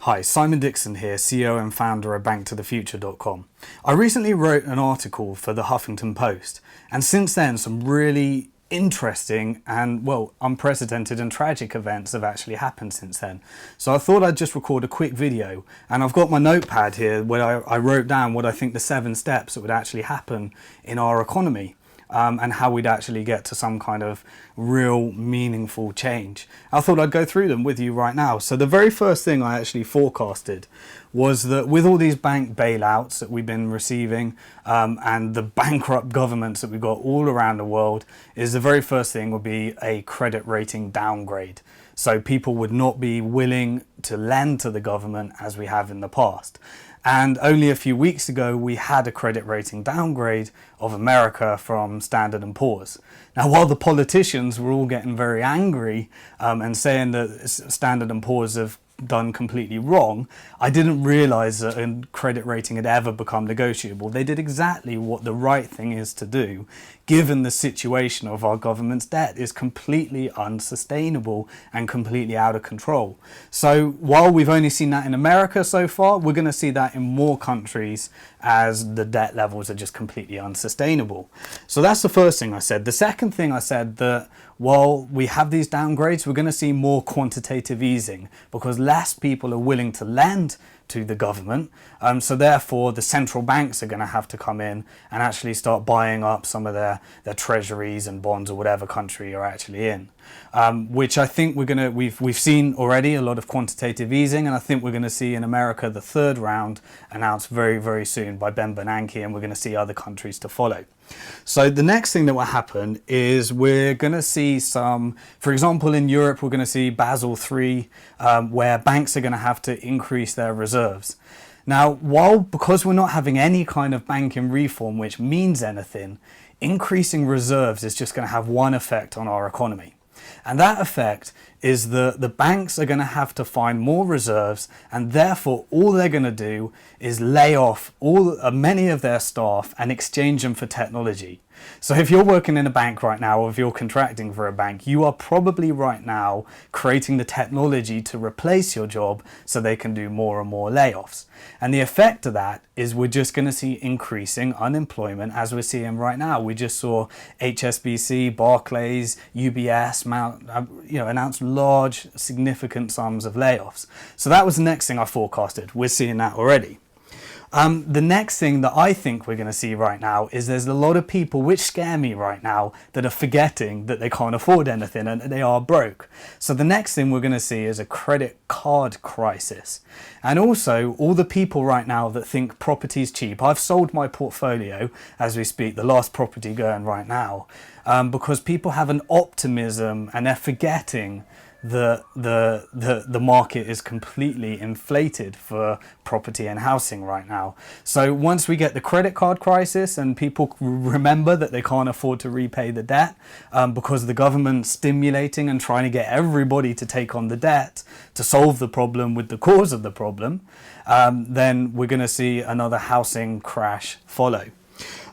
Hi, Simon Dixon here, CEO and founder of banktothefuture.com. I recently wrote an article for the Huffington Post, and since then some really interesting and, well, unprecedented and tragic events have actually happened since then. So I thought I'd just record a quick video, and I've got my notepad here where I wrote down what I think the 7 steps that would actually happen in our economy. And how we'd actually get to some kind of real meaningful change. I thought I'd go through them with you right now. So the very first thing I actually forecasted was that with all these bank bailouts that we've been receiving and the bankrupt governments that we've got all around the world, is the very first thing would be a credit rating downgrade. So people would not be willing to lend to the government as we have in the past. And only a few weeks ago, we had a credit rating downgrade of America from Standard & Poor's. Now, while the politicians were all getting very angry and saying that Standard & Poor's have done completely wrong, I didn't realize that a credit rating had ever become negotiable. They did exactly what the right thing is to do, given the situation of our government's debt is completely unsustainable and completely out of control. So while we've only seen that in America so far, we're going to see that in more countries as the debt levels are just completely unsustainable. So that's the first thing I said. The second thing I said, that while we have these downgrades, we're going to see more quantitative easing because less people are willing to lend to the government. So therefore the central banks are going to have to come in and actually start buying up some of their treasuries and bonds or whatever country you're actually in. Which I think we've seen already a lot of quantitative easing, and I think we're going to see in America the third round announced very, very soon by Ben Bernanke, and we're going to see other countries to follow. So the next thing that will happen is we're going to see some, for example, in Europe, we're going to see Basel III, where banks are going to have to increase their reserves. Now, because we're not having any kind of banking reform which means anything, increasing reserves is just going to have one effect on our economy. And that effect is that the banks are going to have to find more reserves, and therefore all they're going to do is lay off many of their staff and exchange them for technology. So if you're working in a bank right now, or if you're contracting for a bank, you are probably right now creating the technology to replace your job so they can do more and more layoffs. And the effect of that is we're just going to see increasing unemployment as we're seeing right now. We just saw HSBC, Barclays, UBS announce large, significant sums of layoffs. So that was the next thing I forecasted. We're seeing that already. The next thing that I think we're going to see right now is there's a lot of people, which scare me right now, that are forgetting that they can't afford anything and they are broke. So the next thing we're going to see is a credit card crisis. And also all the people right now that think property's cheap. I've sold my portfolio as we speak, the last property going right now, because people have an optimism and they're forgetting the market is completely inflated for property and housing right now. So once we get the credit card crisis and people remember that they can't afford to repay the debt because the government's stimulating and trying to get everybody to take on the debt to solve the problem with the cause of the problem, then we're going to see another housing crash follow.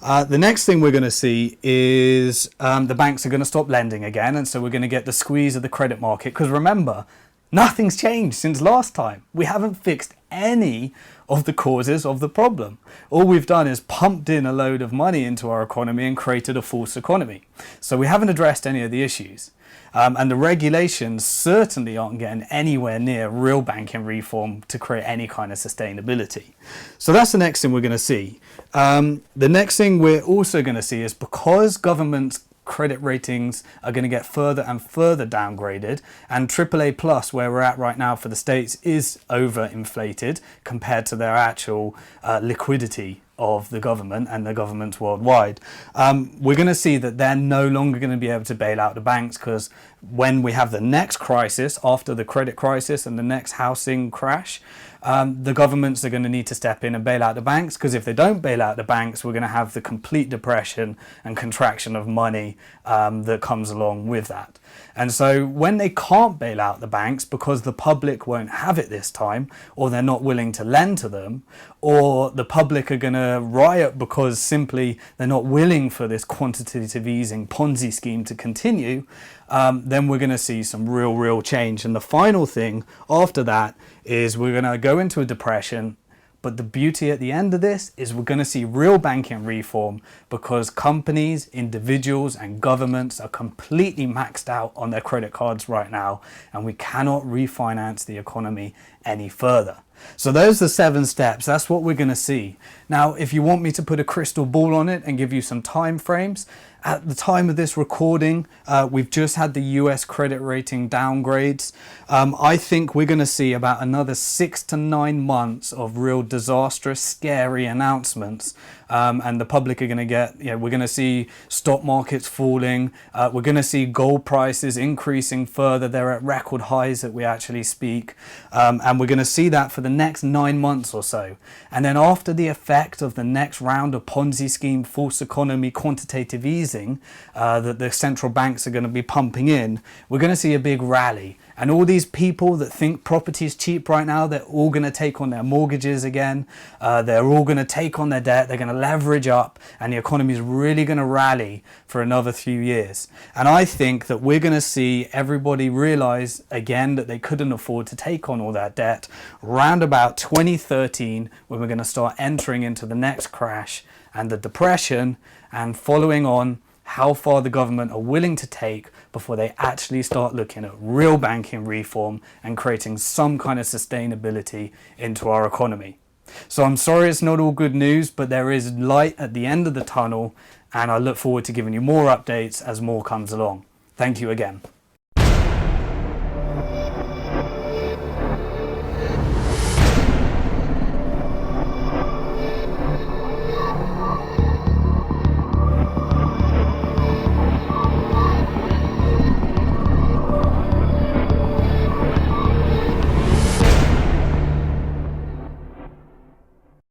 The next thing we're going to see is the banks are going to stop lending again, and so we're going to get the squeeze of the credit market, because remember, nothing's changed since last time. We haven't fixed any of the causes of the problem. All we've done is pumped in a load of money into our economy and created a false economy. So we haven't addressed any of the issues. And the regulations certainly aren't getting anywhere near real banking reform to create any kind of sustainability. So that's the next thing we're going to see. The next thing we're also going to see is because governments' credit ratings are going to get further and further downgraded, and AAA plus, where we're at right now for the States, is overinflated compared to their actual liquidity of the government and the governments worldwide. We're going to see that they're no longer going to be able to bail out the banks, because when we have the next crisis after the credit crisis and the next housing crash, the governments are going to need to step in and bail out the banks, because if they don't bail out the banks, we're going to have the complete depression and contraction of money that comes along with that. And so when they can't bail out the banks because the public won't have it this time, or they're not willing to lend to them, or the public are going to riot because simply they're not willing for this quantitative easing Ponzi scheme to continue, then we're going to see some real change. And the final thing after that is we're going to go into a depression. But the beauty at the end of this is we're going to see real banking reform, because companies, individuals and governments are completely maxed out on their credit cards right now, and we cannot refinance the economy any further. So those are the 7 steps. That's what we're going to see. Now, if you want me to put a crystal ball on it and give you some time frames, at the time of this recording, we've just had the US credit rating downgrades. I think we're going to see about another 6 to 9 months of real disastrous, scary announcements. And the public are going to get, we're going to see stock markets falling. We're going to see gold prices increasing further. They're at record highs that we actually speak. And we're going to see that for the next 9 months or so. And then after the effect of the next round of Ponzi scheme, false economy, quantitative easing, that the central banks are going to be pumping in, we're going to see a big rally. And all these people that think property is cheap right now, they're all going to take on their mortgages again. They're all going to take on their debt. They're going to leverage up, and the economy is really going to rally for another few years. And I think that we're going to see everybody realize again that they couldn't afford to take on all that debt round about 2013, when we're going to start entering into the next crash and the depression, and following on how far the government are willing to take before they actually start looking at real banking reform and creating some kind of sustainability into our economy. So I'm sorry it's not all good news, but there is light at the end of the tunnel, and I look forward to giving you more updates as more comes along. Thank you again.